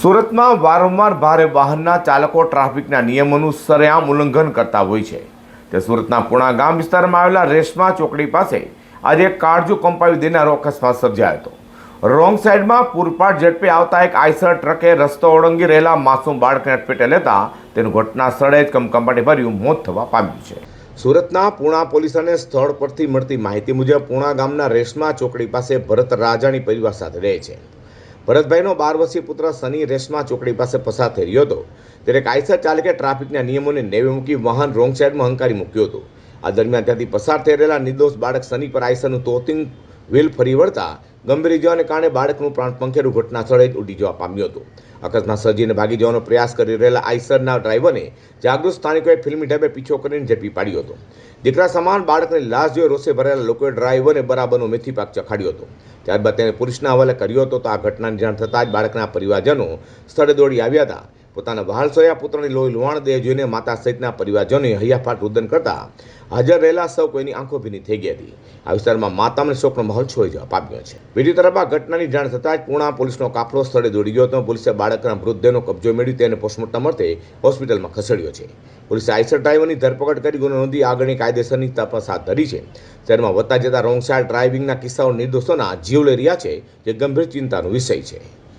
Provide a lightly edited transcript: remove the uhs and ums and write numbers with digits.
સુરતમાં વારંવાર ભારે વાહનના ચાલકો ટ્રાફિકના નિયમોનું સરેઆમ ઉલ્લંઘન કરતા હોય છે. તે સુરતના પુણા ગામ વિસ્તારમાં આવેલા રેશમા ચોકડી પાસે આજે એક કાળજું કંપાવી દેનારો અકસ્માત સર્જાયો હતો. રોંગ સાઈડમાં પૂરપાટ ઝડપે આવતા એક આઈસર ટ્રકે રસ્તો ઓળંગી રહેલા માસૂમ બાળકને અટફેટે લેતા તેનું ઘટના સ્થળે જ કમકમાટી ભર્યું મોત થવા પામ્યું છે. સુરતના પુણા પોલીસ અને સ્થળ પરથી મળતી માહિતી મુજબ પુણા ગામના રેશમા ચોકડી પાસે ભરત રાજાણી પરિવાર સાથે રહે છે. ભરતભાઈનો 12 વર્ષીય પુત્ર સની રેશમા ચોકડી પાસે પસાર થઈ રહ્યો હતો ત્યારે આઈસર ચાલકે ટ્રાફિકના નિયમોને નેવે મૂકી વાહન રોંગ સાઈડમાં હંકારી મૂક્યું હતું. આ દરમિયાન ત્યાંથી પસાર થઈ રહેલા નિર્દોષ બાળક સની પર આઈસરનું તોતિંગ વ્હીલ ફરી વળતા ગંભીર ઇજાને કારણે બાળકનું પ્રાણ પંખેરું ઘટના સ્થળે જ ઉડી જવા પામ્યું હતું. અકસ્માત સર્જીને ભાગી જવાનો પ્રયાસ કરી રહેલા આઈસરના ડ્રાઈવરને જાગૃત સ્થાનિકોએ ફિલ્મી ઢબે પીછો કરીને ઝડપી પાડ્યો હતો. દીકરા સમાન બાળકની લાશ જોઈ રોષે ભરેલા લોકોએ ડ્રાઈવરને બરાબરનો મેથી પાક ચખાડ્યો હતો. ત્યારબાદ તેને પોલીસના હવાલે કર્યો હતો. તો આ ઘટનાની જાણ થતાં જ બાળકના પરિવારજનો સ્થળે દોડી આવ્યા હતા. પોતાના વહાલ સોયા પુત્રની લોહી લુહાણ દેહ જોઈને માતા સહિતના પરિવારજનોએ હૈયાફાટ રુદન કરતા હાજર રહેલા સૌ કોઈની આંખો ભીની થઈ ગઈ હતી. આ વિસ્તારમાં માતામને શોકનો માહોલ છોઈ જવા પામ્યો છે. બીજી તરફ આ ઘટનાની જાણ થતાં જ પુણા પોલીસનો કાફલો સ્થળે દોડી ગયો હતો. પોલીસે બાળકના મૃતદેહનો કબજો મેળવી તેને પોસ્ટમોર્ટમ અર્થે હોસ્પિટલમાં ખસેડ્યો છે. પોલીસે આઈસર ડ્રાઈવરની ધરપકડ કરી ગુનો નોંધી આગળની કાયદેસરની તપાસ હાથ ધરી છે. શહેરમાં વધતા જતા રોંગ સાઈડ ડ્રાઇવિંગના કિસ્સાઓ નિર્દોષોના જીવ લઈ રહ્યા છે, જે ગંભીર ચિંતાનો વિષય છે.